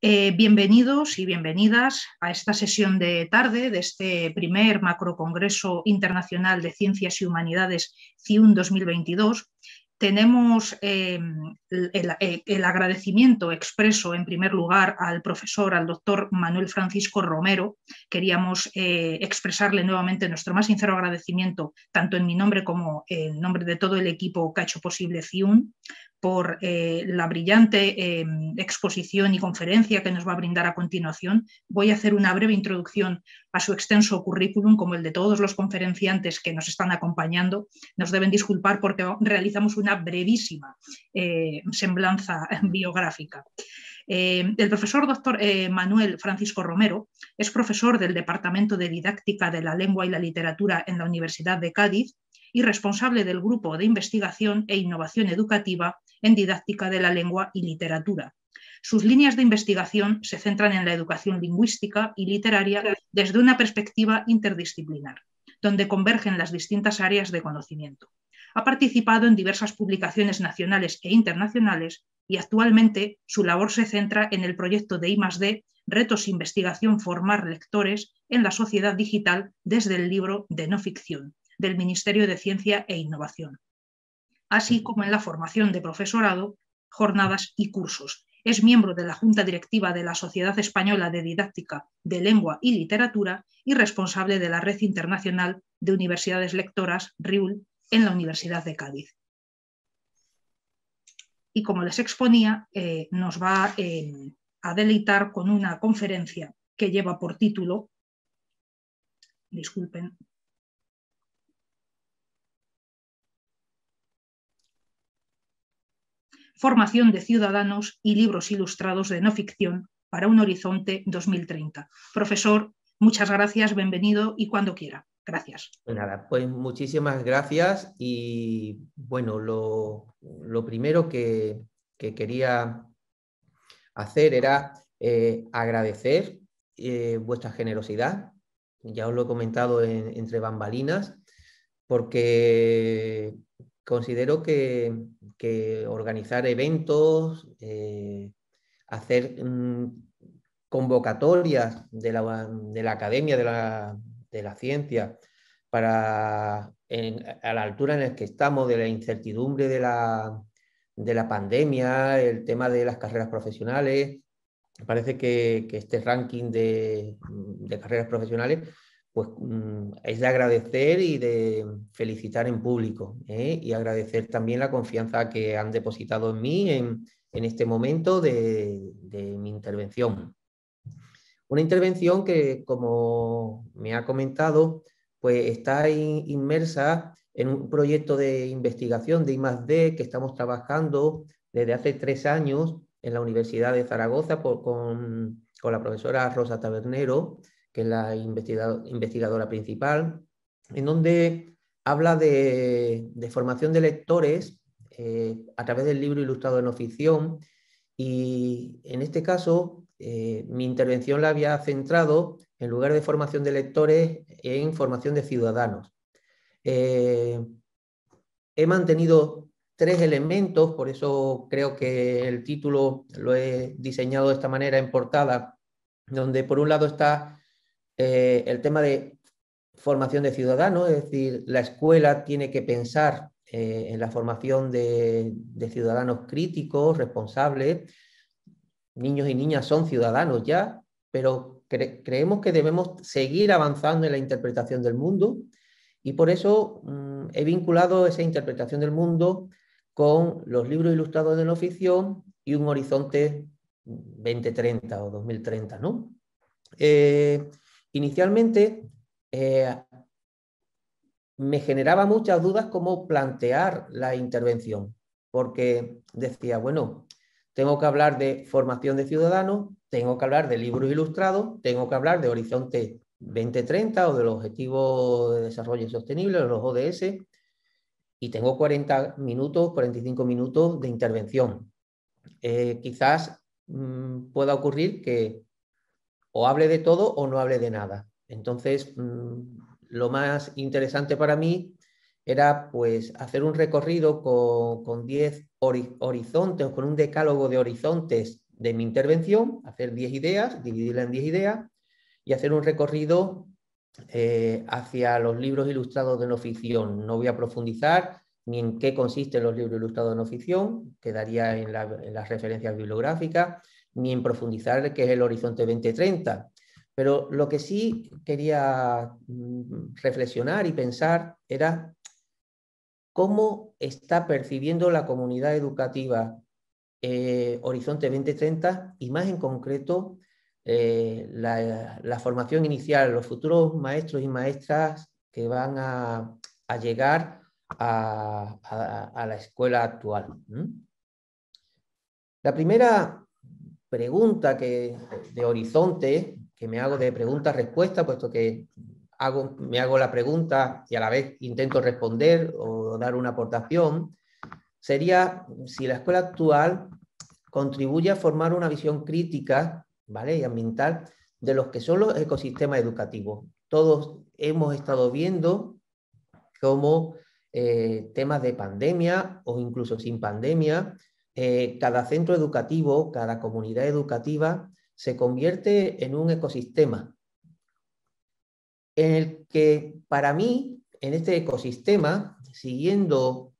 Bienvenidos y bienvenidas a esta sesión de tarde de este primer Macrocongreso Internacional de Ciencias y Humanidades CIUN 2022. Tenemos el agradecimiento expreso, en primer lugar, al doctor Manuel Francisco Romero. Queríamos expresarle nuevamente nuestro más sincero agradecimiento, tanto en mi nombre como en nombre de todo el equipo que ha hecho posible CIUN, por la brillante exposición y conferencia que nos va a brindar a continuación. Voy a hacer una breve introducción a su extenso currículum, como el de todos los conferenciantes que nos están acompañando. Nos deben disculpar porque realizamos una brevísima semblanza biográfica. El profesor doctor Manuel Francisco Romero es profesor del Departamento de Didáctica de la Lengua y la Literatura en la Universidad de Cádiz y responsable del Grupo de Investigación e Innovación Educativa en Didáctica de la Lengua y Literatura. Sus líneas de investigación se centran en la educación lingüística y literaria desde una perspectiva interdisciplinar, donde convergen las distintas áreas de conocimiento. Ha participado en diversas publicaciones nacionales e internacionales y actualmente su labor se centra en el proyecto de I+D, Retos de Investigación Formar Lectores en la Sociedad Digital desde el libro de no ficción, del Ministerio de Ciencia e Innovación, así como en la formación de profesorado, jornadas y cursos. Es miembro de la Junta Directiva de la Sociedad Española de Didáctica de Lengua y Literatura y responsable de la Red Internacional de Universidades Lectoras, RIUL, en la Universidad de Cádiz. Y como les exponía, nos va a deleitar con una conferencia que lleva por título, disculpen, Formación de ciudadanos y libros ilustrados de no ficción para un horizonte 2030. Profesor, muchas gracias, bienvenido y cuando quiera. Gracias. Pues nada, pues muchísimas gracias y bueno, lo primero que quería hacer era agradecer vuestra generosidad. Ya os lo he comentado entre bambalinas, porque considero que organizar eventos, hacer convocatorias de la academia, de la ciencia, a la altura en la que estamos, de la incertidumbre de la pandemia, el tema de las carreras profesionales. Parece que este ranking de carreras profesionales pues, es de agradecer y de felicitar en público, y agradecer también la confianza que han depositado en mí en este momento de mi intervención. Una intervención que, como me ha comentado, pues está inmersa en un proyecto de investigación de I+D que estamos trabajando desde hace 3 años en la Universidad de Zaragoza con la profesora Rosa Tabernero, que es la investigadora principal, en donde habla de formación de lectores a través del libro ilustrado de no ficción. Y en este caso, mi intervención la había centrado, en lugar de formación de lectores, en formación de ciudadanos. He mantenido 3 elementos, por eso creo que el título lo he diseñado de esta manera en portada, donde por un lado está el tema de formación de ciudadanos, es decir, la escuela tiene que pensar en la formación de ciudadanos críticos, responsables. Niños y niñas son ciudadanos ya, pero creemos que debemos seguir avanzando en la interpretación del mundo y por eso he vinculado esa interpretación del mundo con los libros ilustrados de no ficción y un horizonte 2030 o 2030, ¿no? Inicialmente me generaba muchas dudas cómo plantear la intervención, porque decía, bueno, tengo que hablar de formación de ciudadanos, tengo que hablar de libros ilustrados, tengo que hablar de Horizonte 2030 o de los Objetivos de Desarrollo Sostenible, los ODS, y tengo 40 minutos, 45 minutos de intervención. Quizás pueda ocurrir que o hable de todo o no hable de nada. Entonces, lo más interesante para mí era pues hacer un recorrido con 10 horizontes, con un decálogo de horizontes de mi intervención, hacer 10 ideas, dividirla en 10 ideas y hacer un recorrido hacia los libros ilustrados de no ficción. No voy a profundizar ni en qué consisten los libros ilustrados de no ficción, quedaría en las referencias bibliográficas, ni en profundizar qué es el Horizonte 2030. Pero lo que sí quería reflexionar y pensar era cómo está percibiendo la comunidad educativa Horizonte 2030 y más en concreto la formación inicial, los futuros maestros y maestras que van a llegar a la escuela actual. La primera pregunta de Horizonte, que me hago de pregunta-respuesta, puesto que me hago la pregunta y a la vez intento responder o dar una aportación, sería si la escuela actual contribuye a formar una visión crítica, ¿vale?, y ambiental de los que son los ecosistemas educativos. Todos hemos estado viendo cómo temas de pandemia o incluso sin pandemia, cada centro educativo, cada comunidad educativa se convierte en un ecosistema en el que, para mí, en este ecosistema, siguiendo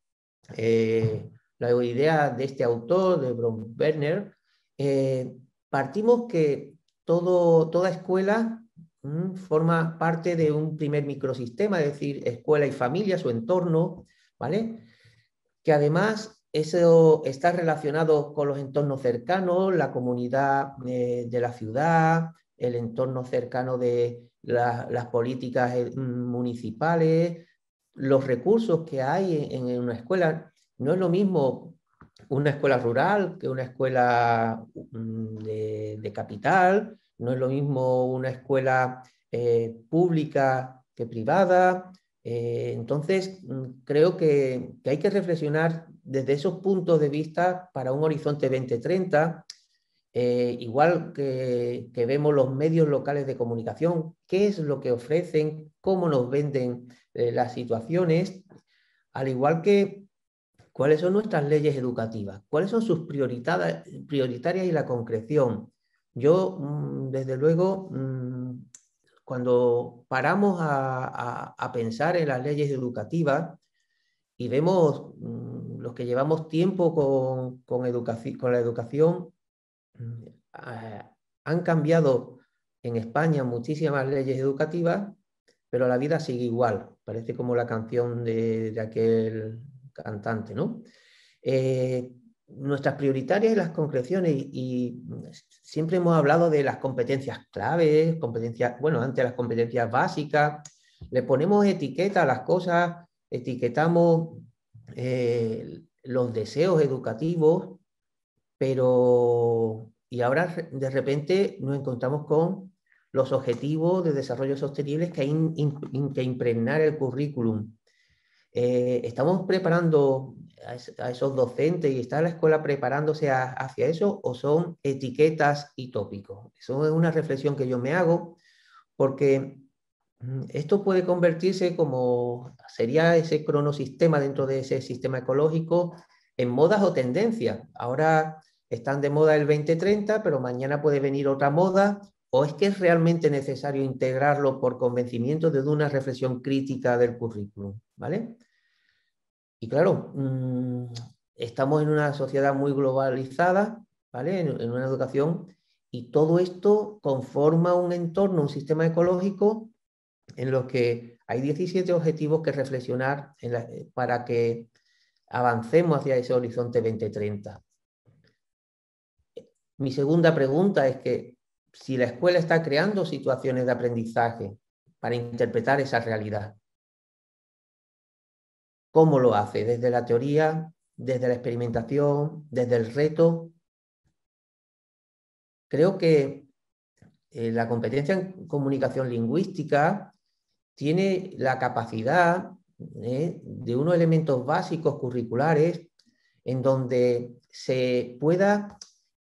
la idea de este autor, de Bromberner, partimos que toda escuela forma parte de un primer microsistema, es decir, escuela y familia, su entorno, ¿vale? Que además eso está relacionado con los entornos cercanos, la comunidad de la ciudad, el entorno cercano de las políticas municipales, los recursos que hay en una escuela. No es lo mismo una escuela rural que una escuela de capital, no es lo mismo una escuela pública que privada. Entonces, creo que hay que reflexionar desde esos puntos de vista para un Horizonte 2030, igual que vemos los medios locales de comunicación, qué es lo que ofrecen, cómo nos venden las situaciones, al igual que cuáles son nuestras leyes educativas, cuáles son sus prioritarias y la concreción. Yo, desde luego, cuando paramos a pensar en las leyes educativas y vemos los que llevamos tiempo con la educación, han cambiado en España muchísimas leyes educativas, pero la vida sigue igual. Parece como la canción de aquel cantante, ¿no? Nuestras prioritarias y las concreciones, y siempre hemos hablado de las competencias claves, bueno, antes las competencias básicas, le ponemos etiqueta a las cosas, etiquetamos los deseos educativos, y ahora de repente nos encontramos con los objetivos de desarrollo sostenible que hay que impregnar el currículum. ¿Estamos preparando a esos docentes y está la escuela preparándose hacia eso, o son etiquetas y tópicos? Eso es una reflexión que yo me hago, porque esto puede convertirse, como sería ese cronosistema dentro de ese sistema ecológico, en modas o tendencias. Ahora están de moda el 2030, pero mañana puede venir otra moda, o es que es realmente necesario integrarlo por convencimiento desde una reflexión crítica del currículum, ¿vale? Y claro, estamos en una sociedad muy globalizada, ¿vale? En una educación, y todo esto conforma un entorno, un sistema ecológico en los que hay 17 objetivos que reflexionar para que avancemos hacia ese horizonte 2030. Mi segunda pregunta es que si la escuela está creando situaciones de aprendizaje para interpretar esa realidad, ¿cómo lo hace? ¿Desde la teoría, desde la experimentación, desde el reto? Creo que la competencia en comunicación lingüística tiene la capacidad de unos elementos básicos curriculares en donde se pueda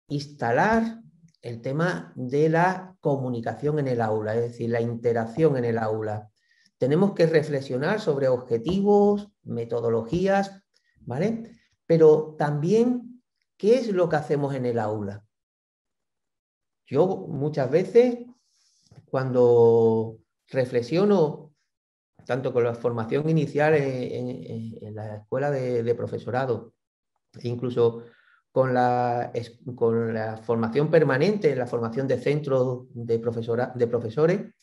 instalar el tema de la comunicación en el aula, es decir, la interacción en el aula. Tenemos que reflexionar sobre objetivos, metodologías, ¿vale? Pero también, ¿qué es lo que hacemos en el aula? Yo muchas veces, cuando reflexiono tanto con la formación inicial en la escuela de profesorado, e incluso con la formación permanente, la formación de centros de profesores,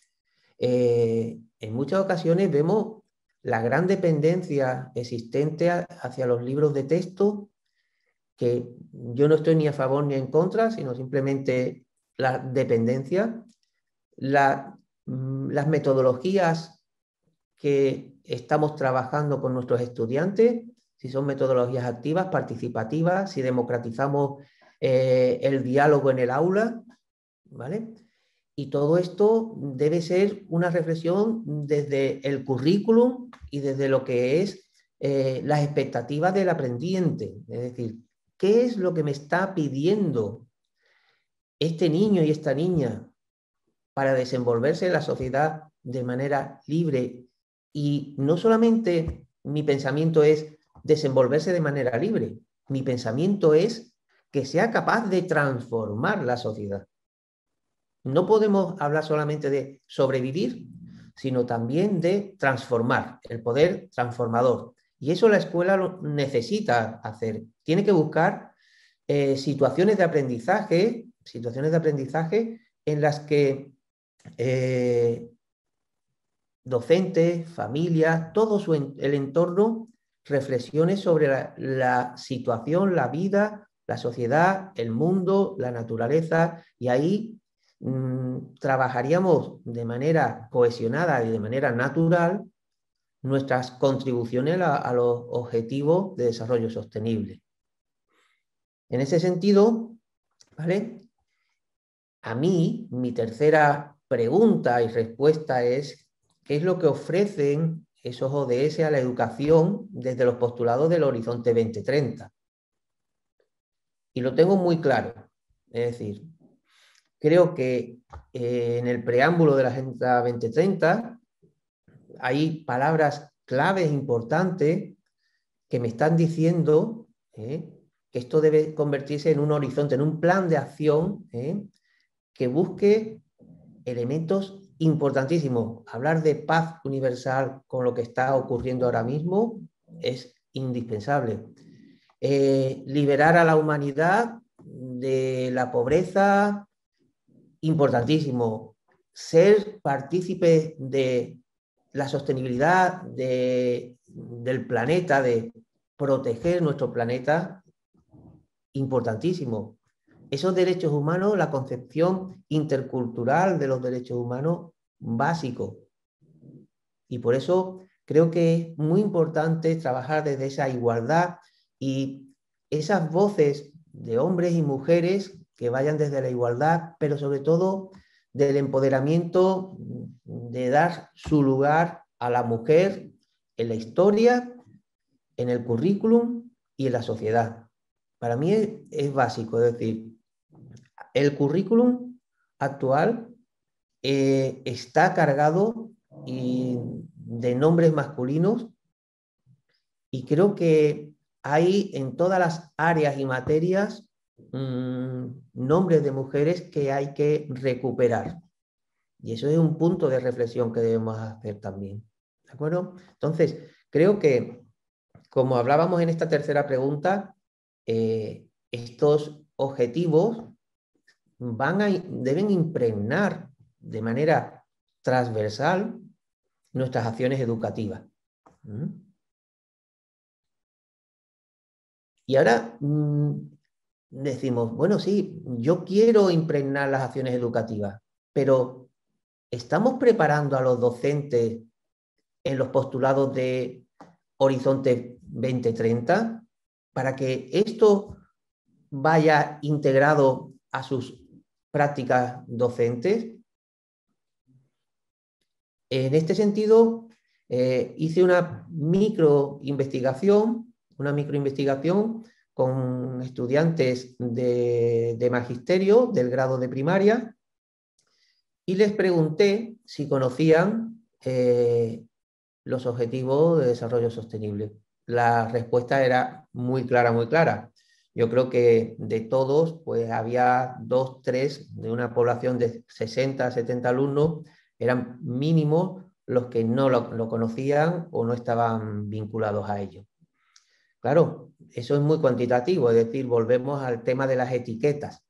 en muchas ocasiones vemos la gran dependencia existente hacia los libros de texto, que yo no estoy ni a favor ni en contra, sino simplemente la dependencia, las metodologías que estamos trabajando con nuestros estudiantes, si son metodologías activas, participativas, si democratizamos el diálogo en el aula, ¿vale? Y todo esto debe ser una reflexión desde el currículum y desde lo que es las expectativas del aprendiente. Es decir, ¿qué es lo que me está pidiendo este niño y esta niña para desenvolverse en la sociedad de manera libre? Y no solamente mi pensamiento es desenvolverse de manera libre, mi pensamiento es que sea capaz de transformar la sociedad. No podemos hablar solamente de sobrevivir, sino también de transformar, el poder transformador. Y eso la escuela lo necesita hacer. Tiene que buscar situaciones de aprendizaje en las que docentes, familias, todo el entorno reflexione sobre la situación, la vida, la sociedad, el mundo, la naturaleza, y ahí trabajaríamos de manera cohesionada y de manera natural nuestras contribuciones a los objetivos de desarrollo sostenible. En ese sentido, ¿vale? A mí, mi tercera pregunta y respuesta es: ¿qué es lo que ofrecen esos ODS a la educación desde los postulados del Horizonte 2030? Y lo tengo muy claro. Es decir, creo que en el preámbulo de la Agenda 2030 hay palabras claves importantes que me están diciendo que esto debe convertirse en un horizonte, en un plan de acción que busque elementos importantísimos. Hablar de paz universal con lo que está ocurriendo ahora mismo es indispensable. Liberar a la humanidad de la pobreza, importantísimo. Ser partícipe de la sostenibilidad del planeta, de proteger nuestro planeta, importantísimo. Esos derechos humanos, la concepción intercultural de los derechos humanos, básico. Y por eso creo que es muy importante trabajar desde esa igualdad y esas voces de hombres y mujeres que vayan desde la igualdad, pero sobre todo del empoderamiento, de dar su lugar a la mujer en la historia, en el currículum y en la sociedad. Para mí es básico, es decir, el currículum actual está cargado de nombres masculinos, y creo que hay en todas las áreas y materias nombres de mujeres que hay que recuperar. Y eso es un punto de reflexión que debemos hacer también. ¿De acuerdo? Entonces, creo que, como hablábamos en esta tercera pregunta, estos objetivos deben impregnar de manera transversal nuestras acciones educativas. Y ahora decimos, bueno, sí, yo quiero impregnar las acciones educativas, pero ¿estamos preparando a los docentes en los postulados de Horizonte 2030 para que esto vaya integrado a sus prácticas docentes? En este sentido, hice una microinvestigación con estudiantes de magisterio del grado de primaria, y les pregunté si conocían los objetivos de desarrollo sostenible. La respuesta era muy clara, muy clara. Yo creo que de todos, pues había 2, 3 de una población de 60, 70 alumnos, eran mínimos los que no lo conocían o no estaban vinculados a ello. Claro, eso es muy cuantitativo, es decir, volvemos al tema de las etiquetas.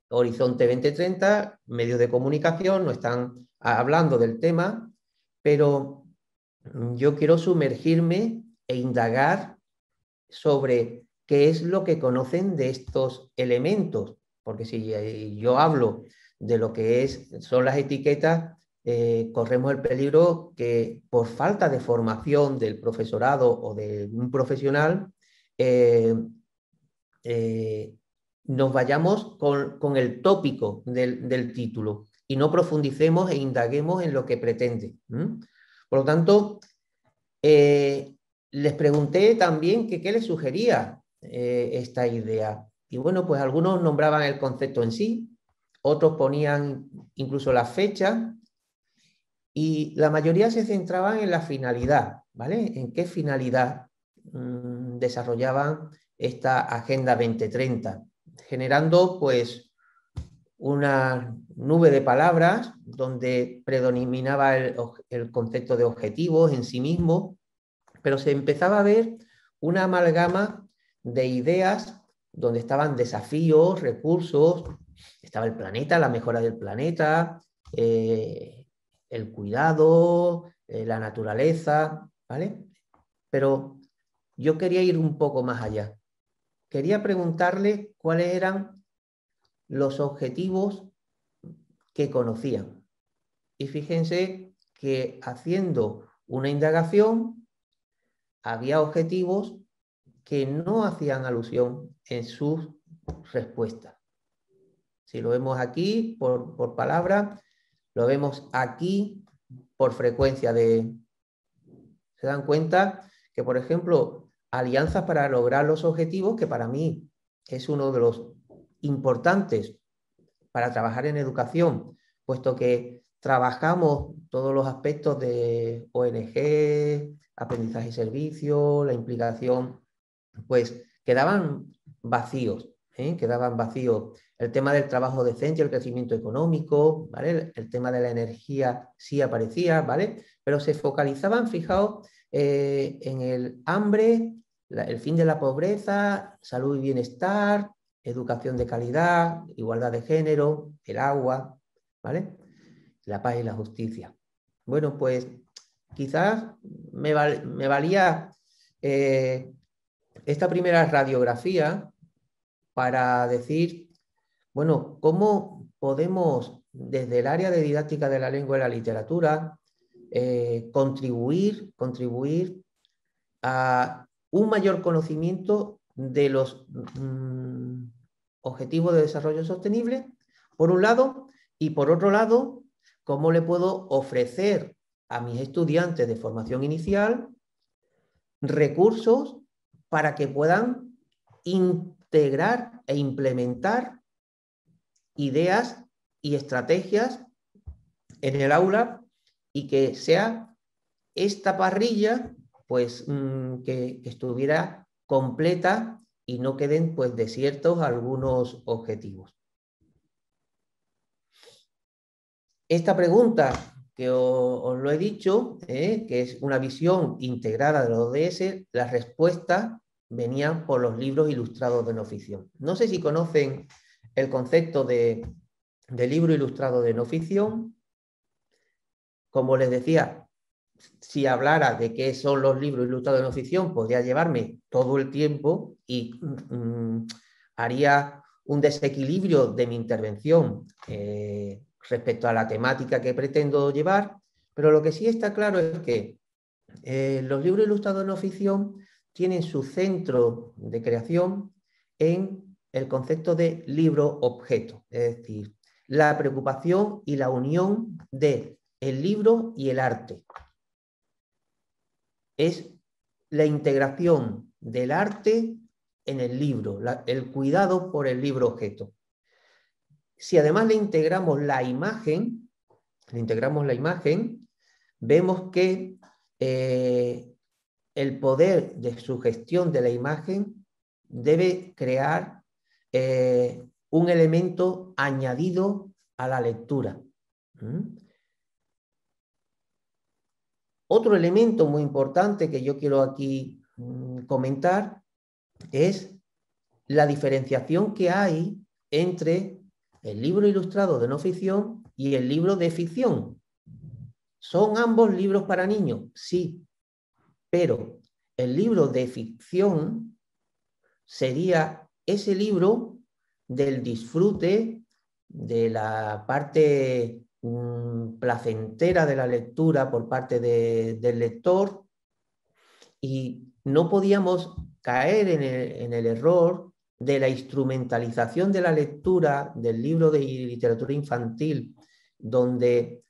Horizonte 2030, medios de comunicación, no están hablando del tema, pero yo quiero sumergirme e indagar sobre qué es lo que conocen de estos elementos, porque si yo hablo de lo que son las etiquetas, corremos el peligro que por falta de formación del profesorado o de un profesional, nos vayamos con el tópico del título y no profundicemos e indaguemos en lo que pretende. Por lo tanto, les pregunté también que qué les sugería esta idea. Y bueno, pues algunos nombraban el concepto en sí, otros ponían incluso la fecha, y la mayoría se centraban en la finalidad, ¿vale? ¿En qué finalidad desarrollaban esta Agenda 2030? Generando pues una nube de palabras donde predominaba el concepto de objetivos en sí mismo, pero se empezaba a ver una amalgama de ideas donde estaban desafíos, recursos, estaba el planeta, la mejora del planeta, el cuidado, la naturaleza, ¿vale? Pero yo quería ir un poco más allá. Quería preguntarle cuáles eran los objetivos que conocían. Y fíjense que haciendo una indagación había objetivos que no hacían alusión en sus respuestas. Si lo vemos aquí por palabra, lo vemos aquí por frecuencia de... ¿Se dan cuenta? Que, por ejemplo, alianzas para lograr los objetivos, que para mí es uno de los importantes para trabajar en educación, puesto que trabajamos todos los aspectos de ONG, aprendizaje y servicio, la implicación, pues quedaban vacíos, quedaban vacíos. El tema del trabajo decente, el crecimiento económico, ¿vale? El tema de la energía sí aparecía, ¿vale? Pero se focalizaban, fijaos, en el hambre, el fin de la pobreza, salud y bienestar, educación de calidad, igualdad de género, el agua, ¿vale? La paz y la justicia. Bueno, pues quizás me valía esta primera radiografía para decir, bueno, ¿cómo podemos desde el área de didáctica de la lengua y la literatura contribuir a un mayor conocimiento de los objetivos de desarrollo sostenible, por un lado, y por otro lado, cómo le puedo ofrecer a mis estudiantes de formación inicial recursos para que puedan integrar e implementar ideas y estrategias en el aula y que sea esta parrilla pues que estuviera completa y no queden pues desiertos algunos objetivos. Esta pregunta que os lo he dicho, que es una visión integrada de los ODS, las respuestas venían por los libros ilustrados de no ficción. No sé si conocen el concepto de libro ilustrado de no ficción. Como les decía, si hablara de qué son los libros ilustrados de no ficción, podría llevarme todo el tiempo y haría un desequilibrio de mi intervención respecto a la temática que pretendo llevar, pero lo que sí está claro es que los libros ilustrados de no ficción tienen su centro de creación en el concepto de libro-objeto, es decir, la preocupación y la unión de el libro y el arte. Es la integración del arte en el libro, el cuidado por el libro-objeto. Si además le integramos la imagen, vemos que el poder de sugestión de la imagen debe crear un elemento añadido a la lectura. Otro elemento muy importante que yo quiero aquí comentar es la diferenciación que hay entre el libro ilustrado de no ficción y el libro de ficción. ¿Son ambos libros para niños? Sí, pero el libro de ficción sería ese libro del disfrute, de la parte placentera de la lectura por parte del lector, y no podíamos caer en el error de la instrumentalización de la lectura del libro de literatura infantil, donde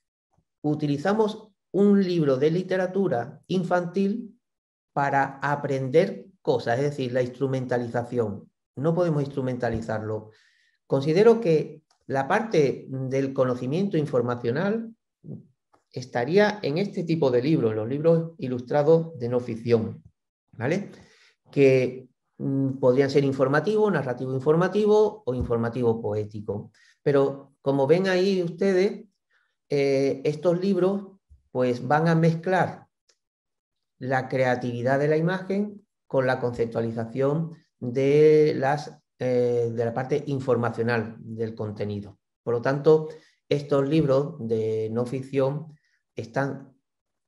utilizamos un libro de literatura infantil para aprender cosas, es decir, la instrumentalización. No podemos instrumentalizarlo. Considero que la parte del conocimiento informacional estaría en este tipo de libros, en los libros ilustrados de no ficción, ¿vale? Que podrían ser informativo, narrativo informativo o informativo poético. Pero como ven ahí ustedes, estos libros pues van a mezclar la creatividad de la imagen con la conceptualización de la parte informacional del contenido. Por lo tanto, estos libros de no ficción están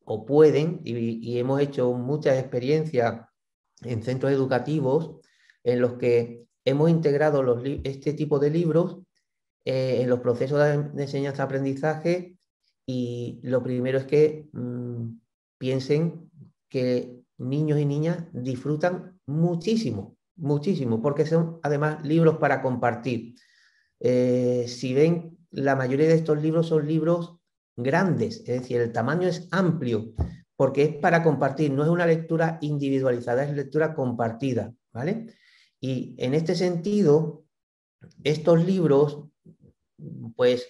o pueden, y hemos hecho muchas experiencias en centros educativos en los que hemos integrado este tipo de libros en los procesos de enseñanza-aprendizaje, y lo primero es que piensen que niños y niñas disfrutan muchísimo, muchísimo, porque son además libros para compartir. Si ven, la mayoría de estos libros son libros grandes, es decir, el tamaño es amplio, porque es para compartir, no es una lectura individualizada, es lectura compartida, ¿vale? Y en este sentido, estos libros pues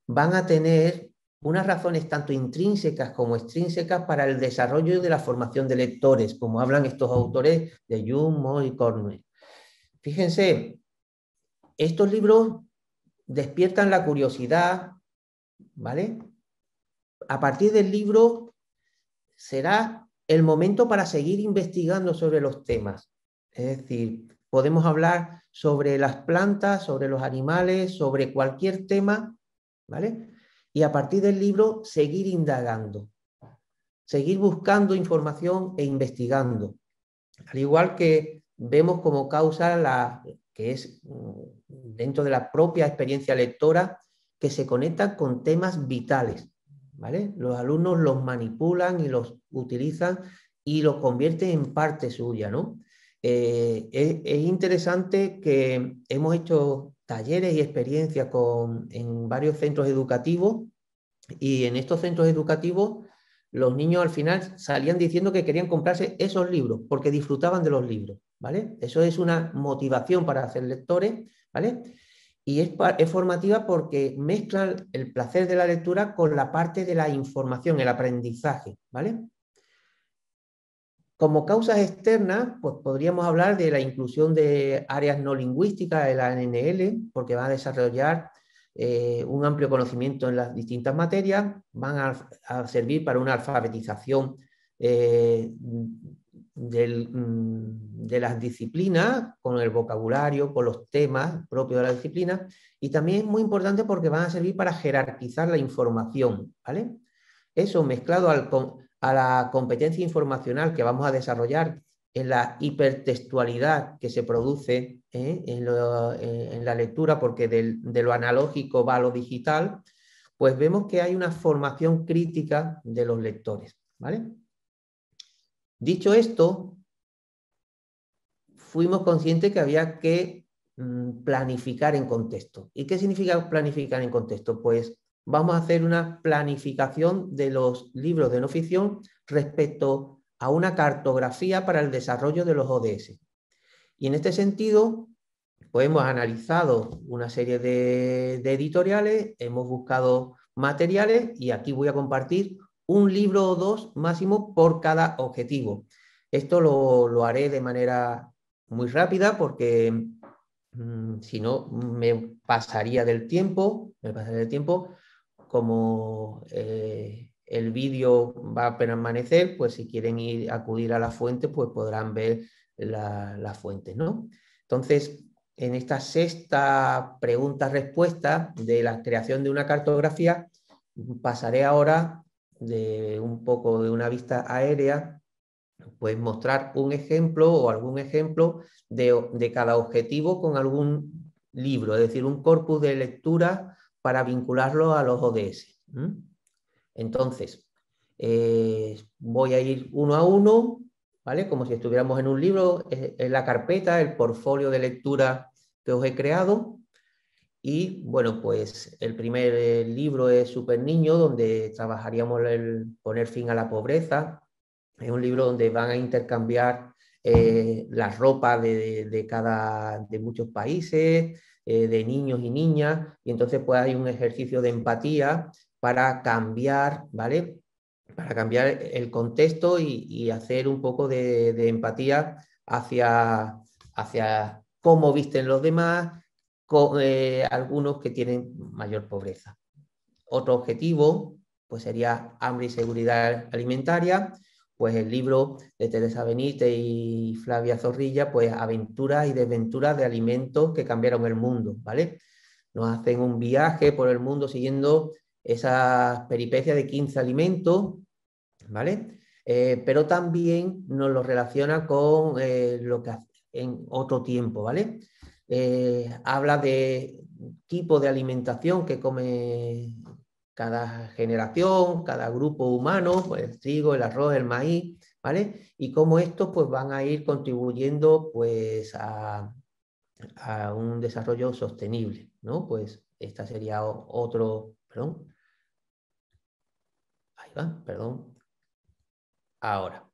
van a tener unas razones tanto intrínsecas como extrínsecas para el desarrollo de la formación de lectores, como hablan estos autores de Jung, Moore y Cornwell. Fíjense, estos libros despiertan la curiosidad, ¿vale? A partir del libro será el momento para seguir investigando sobre los temas. Es decir, podemos hablar sobre las plantas, sobre los animales, sobre cualquier tema, ¿vale? Y a partir del libro seguir indagando, seguir buscando información e investigando. Al igual que vemos como causa que es dentro de la propia experiencia lectora, que se conecta con temas vitales, ¿vale? Los alumnos los manipulan y los utilizan y los convierten en parte suya, ¿no? Es interesante que hemos hecho talleres y experiencias en varios centros educativos, y en estos centros educativos los niños al final salían diciendo que querían comprarse esos libros porque disfrutaban de los libros, ¿vale? Eso es una motivación para hacer lectores, ¿vale? Y es formativa porque mezclan el placer de la lectura con la parte de la información, el aprendizaje, ¿vale? Como causas externas, pues podríamos hablar de la inclusión de áreas no lingüísticas de la ANNL, porque van a desarrollar un amplio conocimiento en las distintas materias, van a servir para una alfabetización de las disciplinas, con el vocabulario, con los temas propios de la disciplina, y también es muy importante porque van a servir para jerarquizar la información, ¿vale? Eso mezclado a la competencia informacional que vamos a desarrollar en la hipertextualidad que se produce en la lectura, porque de lo analógico va a lo digital, pues vemos que hay una formación crítica de los lectores, ¿vale? Dicho esto, fuimos conscientes que había que planificar en contexto. ¿Y qué significa planificar en contexto? Pues vamos a hacer una planificación de los libros de no ficción respecto a una cartografía para el desarrollo de los ODS. Y en este sentido, pues hemos analizado una serie de editoriales, hemos buscado materiales, y aquí voy a compartir un libro o dos máximo por cada objetivo. Esto lo haré de manera muy rápida porque si no me pasaría del tiempo, como el vídeo va a permanecer, pues si quieren acudir a la fuente, pues podrán ver las fuentes, ¿no? Entonces, en esta sexta pregunta-respuesta de la creación de una cartografía, pasaré ahora de un poco de una vista aérea, pues mostrar un ejemplo o algún ejemplo de cada objetivo con algún libro, es decir, un corpus de lectura para vincularlo a los ODS. Entonces, voy a ir uno a uno, ¿vale? Como si estuviéramos en un libro, en la carpeta, el portfolio de lectura que os he creado. Y bueno, pues el primer libro es Super Niño, donde trabajaríamos el poner fin a la pobreza. Es un libro donde van a intercambiar la ropa de muchos países, de niños y niñas, y entonces pues hay un ejercicio de empatía para cambiar, ¿vale? Para cambiar el contexto y hacer un poco de empatía hacia cómo visten los demás, algunos que tienen mayor pobreza. Otro objetivo pues sería hambre y seguridad alimentaria, pues el libro de Teresa Benítez y Flavia Zorrilla, pues aventuras y desventuras de alimentos que cambiaron el mundo, ¿vale? Nos hacen un viaje por el mundo siguiendo esas peripecias de 15 alimentos, ¿vale? Pero también nos lo relaciona con lo que hace en otro tiempo, ¿vale? Habla de tipo de alimentación que come cada generación, cada grupo humano, pues el trigo, el arroz, el maíz, ¿vale? Y cómo estos pues van a ir contribuyendo pues a un desarrollo sostenible, ¿no? Pues esta sería otro, perdón, ahí va, perdón, ahora.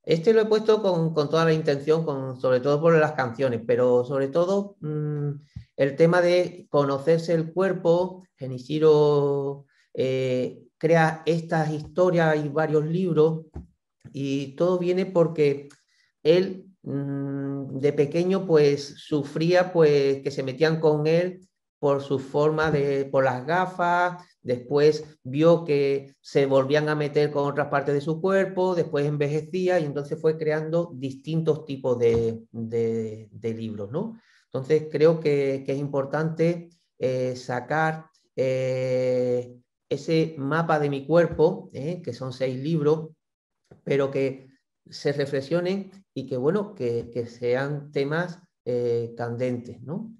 Este lo he puesto con toda la intención, sobre todo por las canciones, pero sobre todo el tema de conocerse el cuerpo. Genichiro crea estas historias, hay varios libros, y todo viene porque él de pequeño pues sufría pues que se metían con él por su forma por las gafas, después vio que se volvían a meter con otras partes de su cuerpo, después envejecía y entonces fue creando distintos tipos de libros, ¿no? Entonces creo que es importante sacar ese mapa de mi cuerpo, que son 6 libros, pero que se reflexionen y que, bueno, que sean temas candentes, ¿no?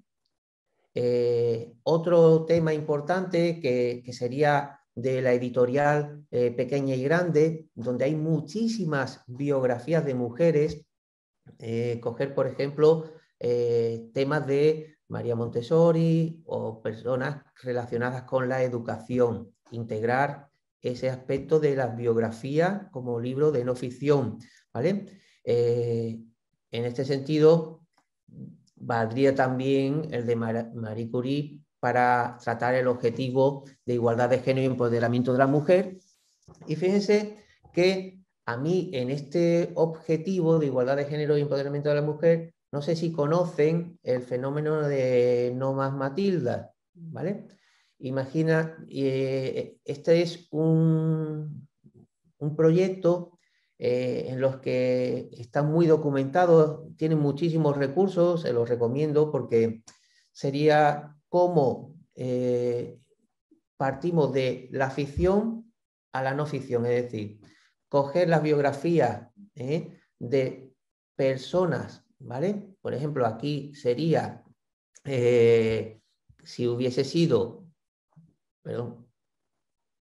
Otro tema importante que sería de la editorial Pequeña y Grande, donde hay muchísimas biografías de mujeres, coger, por ejemplo, temas de María Montessori o personas relacionadas con la educación, integrar ese aspecto de las biografías como libro de no ficción, ¿vale? En este sentido, valdría también el de Marie Curie para tratar el objetivo de igualdad de género y empoderamiento de la mujer. Y fíjense que a mí en este objetivo de igualdad de género y empoderamiento de la mujer, no sé si conocen el fenómeno de No Más Matilda, ¿vale? Imagina, este es un proyecto en los que están muy documentados, tienen muchísimos recursos, se los recomiendo porque sería como partimos de la ficción a la no ficción, es decir, coger las biografías de personas, ¿vale? Por ejemplo, aquí sería, si hubiese sido, perdón,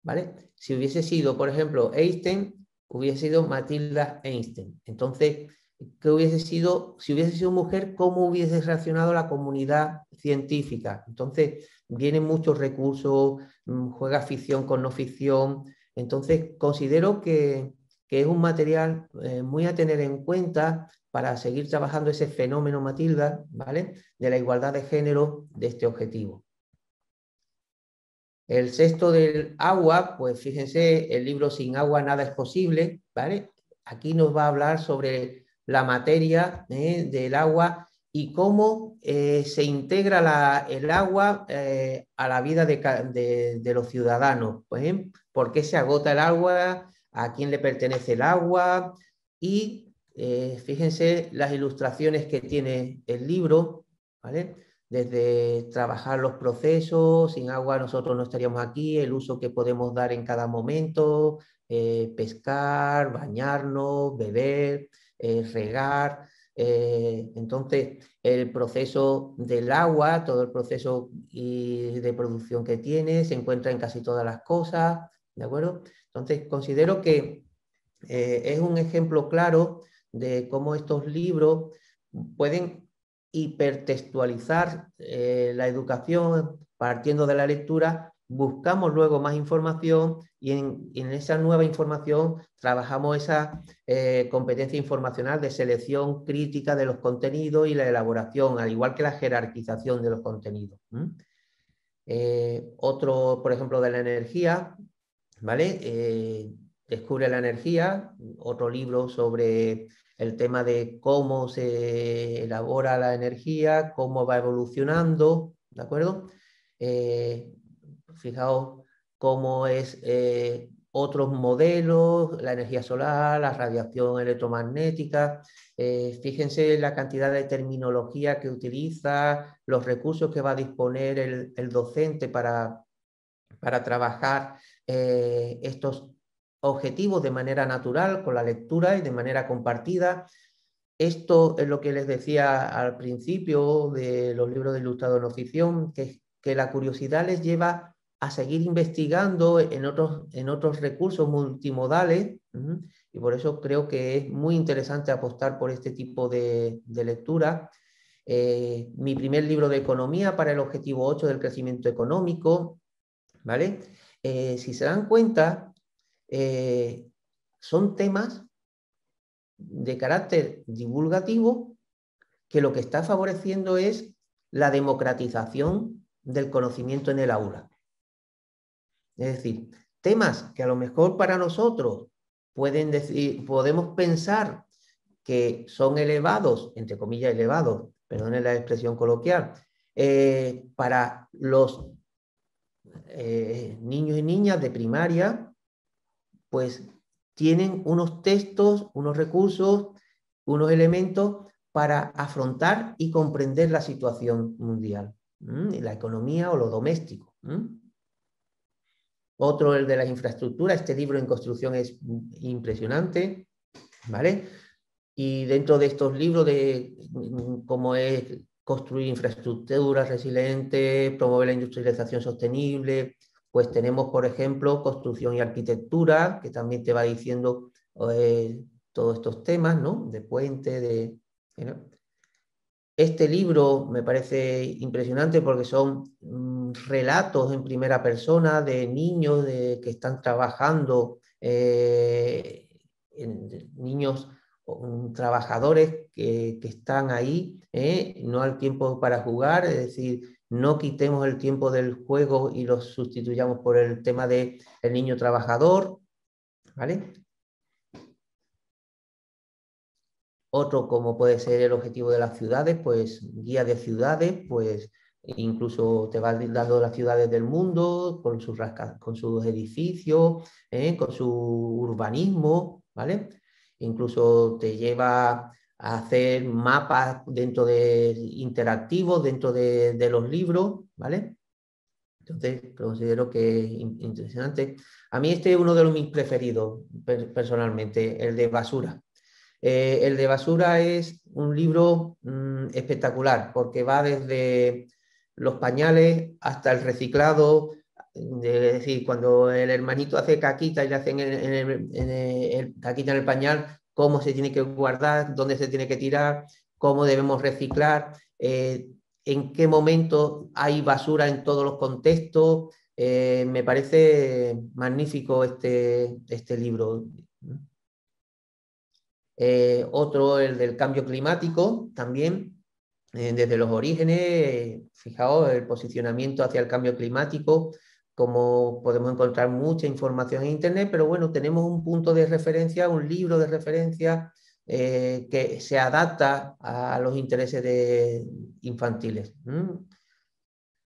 ¿vale? Si hubiese sido, por ejemplo, Einstein, hubiese sido Matilda Einstein. Entonces, ¿qué hubiese sido? Si hubiese sido mujer, ¿cómo hubiese reaccionado la comunidad científica? Entonces, vienen muchos recursos, juega ficción con no ficción. Entonces, considero que es un material muy a tener en cuenta para seguir trabajando ese fenómeno, Matilda, ¿vale? De la igualdad de género de este objetivo. El sexto del agua, pues fíjense, el libro Sin agua nada es posible, ¿vale? Aquí nos va a hablar sobre la materia del agua y cómo se integra el agua a la vida de los ciudadanos. Pues, ¿por qué se agota el agua? ¿A quién le pertenece el agua? Y fíjense las ilustraciones que tiene el libro, ¿vale? Desde trabajar los procesos, sin agua nosotros no estaríamos aquí, el uso que podemos dar en cada momento, pescar, bañarnos, beber, regar. Entonces, el proceso del agua, todo el proceso de producción que tiene, se encuentra en casi todas las cosas, ¿de acuerdo? Entonces, considero que es un ejemplo claro de cómo estos libros pueden hipertextualizar la educación partiendo de la lectura. Buscamos luego más información y en esa nueva información trabajamos esa competencia informacional de selección crítica de los contenidos y la elaboración, al igual que la jerarquización de los contenidos. Otro, por ejemplo, de la energía, ¿vale? Descubre la energía, otro libro sobre el tema de cómo se elabora la energía, cómo va evolucionando, ¿de acuerdo? Fijaos cómo es otros modelos, la energía solar, la radiación electromagnética. Fíjense la cantidad de terminología que utiliza, los recursos que va a disponer el docente para trabajar estos objetivos de manera natural, con la lectura y de manera compartida. Esto es lo que les decía al principio de los libros de ilustrado no ficción, que la curiosidad les lleva a seguir investigando en otros recursos multimodales, y por eso creo que es muy interesante apostar por este tipo de lectura. Mi primer libro de economía para el objetivo 8 del crecimiento económico, ¿vale? Si se dan cuenta, son temas de carácter divulgativo que lo que está favoreciendo es la democratización del conocimiento en el aula. Es decir, temas que a lo mejor para nosotros podemos pensar que son elevados, entre comillas elevados, perdonen la expresión coloquial, para los niños y niñas de primaria, pues tienen unos textos, unos recursos, unos elementos para afrontar y comprender la situación mundial, la economía o lo doméstico. Otro, el de las infraestructuras. Este libro en construcción es impresionante, ¿vale? Y dentro de estos libros de cómo es construir infraestructuras resilientes, promover la industrialización sostenible, pues tenemos, por ejemplo, construcción y arquitectura, que también te va diciendo todos estos temas, ¿no? De puente, Este libro me parece impresionante porque son relatos en primera persona de niños que están trabajando, niños trabajadores que están ahí, no hay tiempo para jugar, es decir, no quitemos el tiempo del juego y lo sustituyamos por el tema del niño trabajador, ¿vale? Otro, como puede ser el objetivo de las ciudades, pues guía de ciudades, pues incluso te va dando las ciudades del mundo con sus edificios, con su urbanismo, ¿vale? Incluso te lleva a hacer mapas interactivos dentro de los libros, ¿vale? Entonces, considero que es interesante. A mí este es uno de mis preferidos, personalmente, el de basura. El de basura es un libro espectacular porque va desde los pañales hasta el reciclado, es decir, cuando el hermanito hace caquita y le hacen el caquita en el pañal, cómo se tiene que guardar, dónde se tiene que tirar, cómo debemos reciclar, en qué momento hay basura en todos los contextos. Me parece magnífico este libro. Otro, el del cambio climático, también, desde los orígenes, fijaos, el posicionamiento hacia el cambio climático, como podemos encontrar mucha información en Internet, pero bueno, tenemos un punto de referencia, un libro de referencia que se adapta a los intereses infantiles.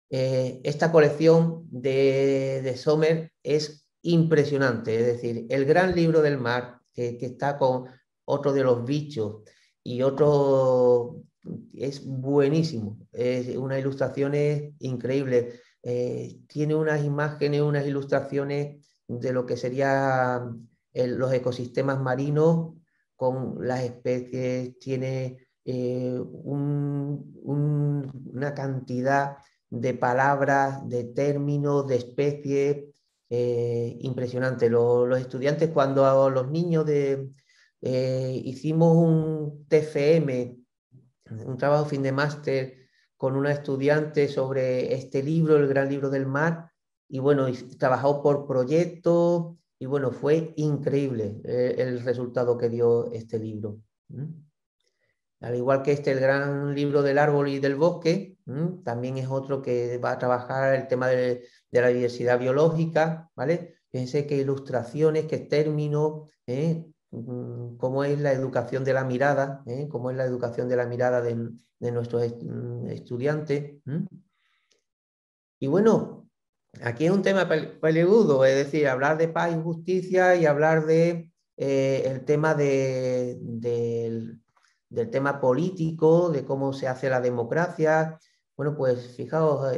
Esta colección de Sommer es impresionante, es decir, el gran libro del mar, que está con otro de los bichos y otro, es buenísimo, es unas ilustraciones increíbles, tiene unas imágenes, unas ilustraciones de lo que serían los ecosistemas marinos con las especies, tiene una cantidad de palabras, de términos, de especies, impresionante. Los estudiantes, cuando los niños hicimos un TFM, un trabajo fin de máster con una estudiante sobre este libro, El Gran Libro del Mar, y bueno, trabajó por proyectos, y bueno, fue increíble el resultado que dio este libro. Al igual que El Gran Libro del Árbol y del Bosque, también es otro que va a trabajar el tema de la diversidad biológica, ¿vale? Fíjense qué ilustraciones, qué términos, cómo es la educación de la mirada, cómo es la educación de la mirada de nuestros estudiantes. Y bueno, aquí es un tema peleagudo, es decir, hablar de paz y justicia y hablar de el tema del tema político, de cómo se hace la democracia. Bueno, pues fijaos,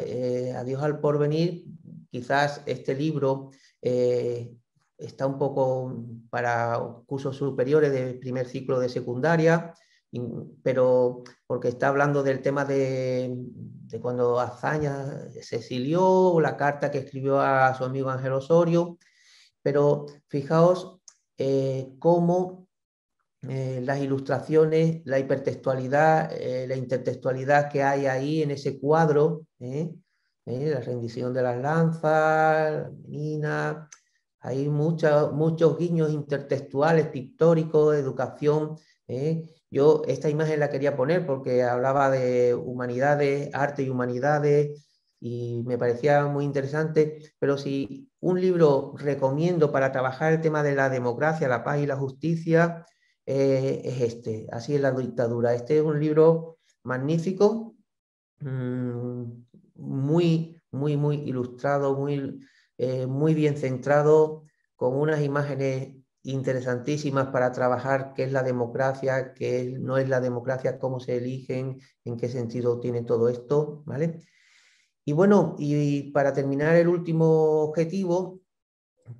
Adiós al porvenir, quizás este libro está un poco para cursos superiores de primer ciclo de secundaria, pero porque está hablando del tema de cuando Azaña se exilió, la carta que escribió a su amigo Ángel Osorio, pero fijaos cómo las ilustraciones, la hipertextualidad, la intertextualidad que hay ahí en ese cuadro, la rendición de las lanzas, la menina, hay muchos guiños intertextuales, pictóricos, educación. Yo esta imagen la quería poner porque hablaba de humanidades, arte y humanidades, y me parecía muy interesante, pero si un libro recomiendo para trabajar el tema de la democracia, la paz y la justicia, es este, Así es la dictadura. Este es un libro magnífico, muy ilustrado, muy bien centrado, con unas imágenes interesantísimas para trabajar qué es la democracia, qué no es la democracia, cómo se eligen, en qué sentido tiene todo esto, ¿vale? Y bueno, y para terminar el último objetivo,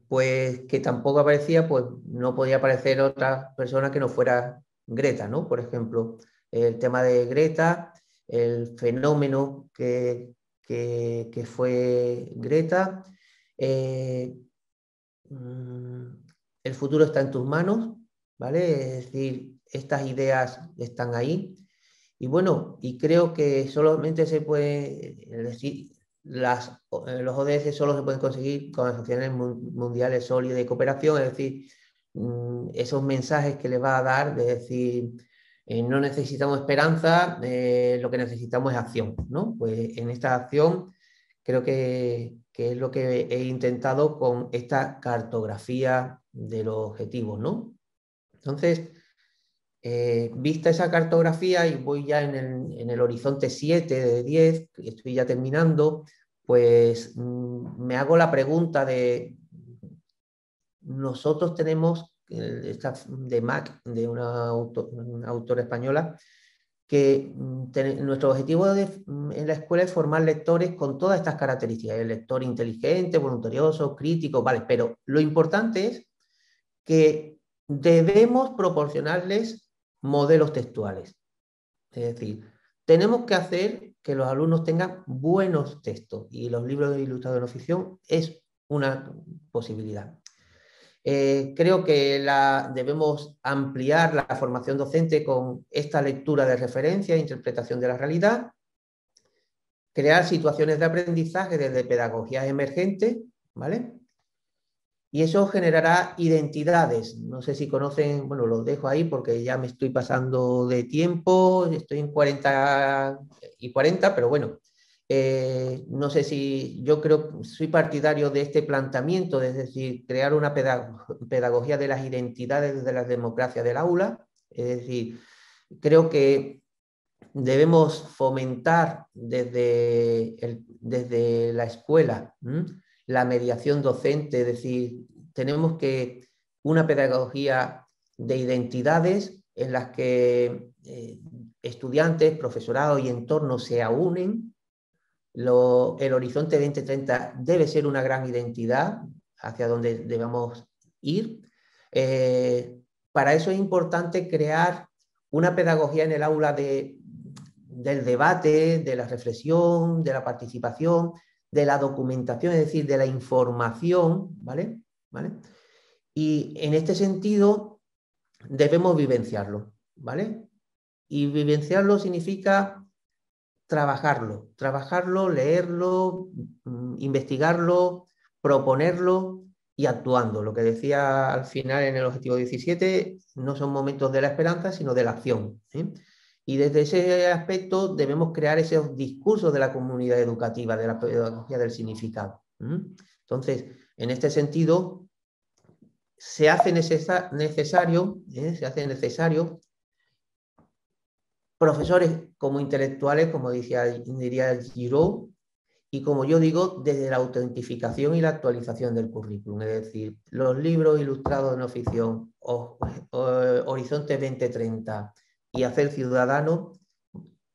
pues que tampoco aparecía, pues no podía aparecer otra persona que no fuera Greta, ¿no? Por ejemplo, el tema de Greta, el fenómeno que fue Greta, el futuro está en tus manos, ¿vale? Es decir, estas ideas están ahí. Y bueno, y creo que solamente se puede decir, los ODS solo se pueden conseguir con las acciones mundiales sólidas de cooperación, es decir, esos mensajes que les va a dar, de decir, no necesitamos esperanza, lo que necesitamos es acción, ¿no? Pues en esta acción creo que es lo que he intentado con esta cartografía de los objetivos, ¿no? Entonces, vista esa cartografía, y voy ya en el horizonte 7 de 10, estoy ya terminando, pues me hago la pregunta de, nosotros tenemos, esta de Mac, de una autora española, que nuestro objetivo en la escuela es formar lectores con todas estas características, el lector inteligente, voluntarioso, crítico, vale, pero lo importante es que debemos proporcionarles modelos textuales. Es decir, tenemos que hacer que los alumnos tengan buenos textos, y los libros de ilustrados de no ficción es una posibilidad. Creo que debemos ampliar la formación docente con esta lectura de referencia e interpretación de la realidad, crear situaciones de aprendizaje desde pedagogías emergentes, ¿vale? Y eso generará identidades. No sé si conocen, bueno, los dejo ahí porque ya me estoy pasando de tiempo, estoy en 40 y 40, pero bueno, no sé si yo creo, soy partidario de este planteamiento, es decir, crear una pedagogía de las identidades de las democracias del aula, Es decir, creo que debemos fomentar desde la escuela la mediación docente, es decir, tenemos que una pedagogía de identidades en las que estudiantes, profesorado y entorno se aúnen. El Horizonte 2030 debe ser una gran identidad hacia donde debemos ir. Para eso es importante crear una pedagogía en el aula del debate, de la reflexión, de la participación, de la documentación, es decir, de la información, ¿vale? Y en este sentido debemos vivenciarlo, ¿vale? Y vivenciarlo significa trabajarlo, leerlo, investigarlo, proponerlo y actuando. Lo que decía al final en el objetivo 17, no son momentos de la esperanza, sino de la acción, ¿eh? Y desde ese aspecto debemos crear esos discursos de la comunidad educativa, de la pedagogía del significado. Entonces, en este sentido, se hace necesario profesores como intelectuales, como diría Giraud, y como yo digo, desde la autentificación y la actualización del currículum. Es decir, los libros ilustrados de no ficción, Horizonte 2030 y Hacer Ciudadano,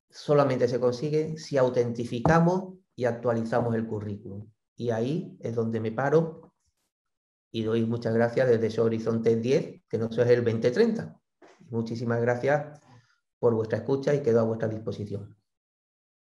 solamente se consigue si autentificamos y actualizamos el currículum. Y ahí es donde me paro y doy muchas gracias desde ese Horizonte 10, que no es el 2030. Muchísimas gracias por vuestra escucha y quedo a vuestra disposición.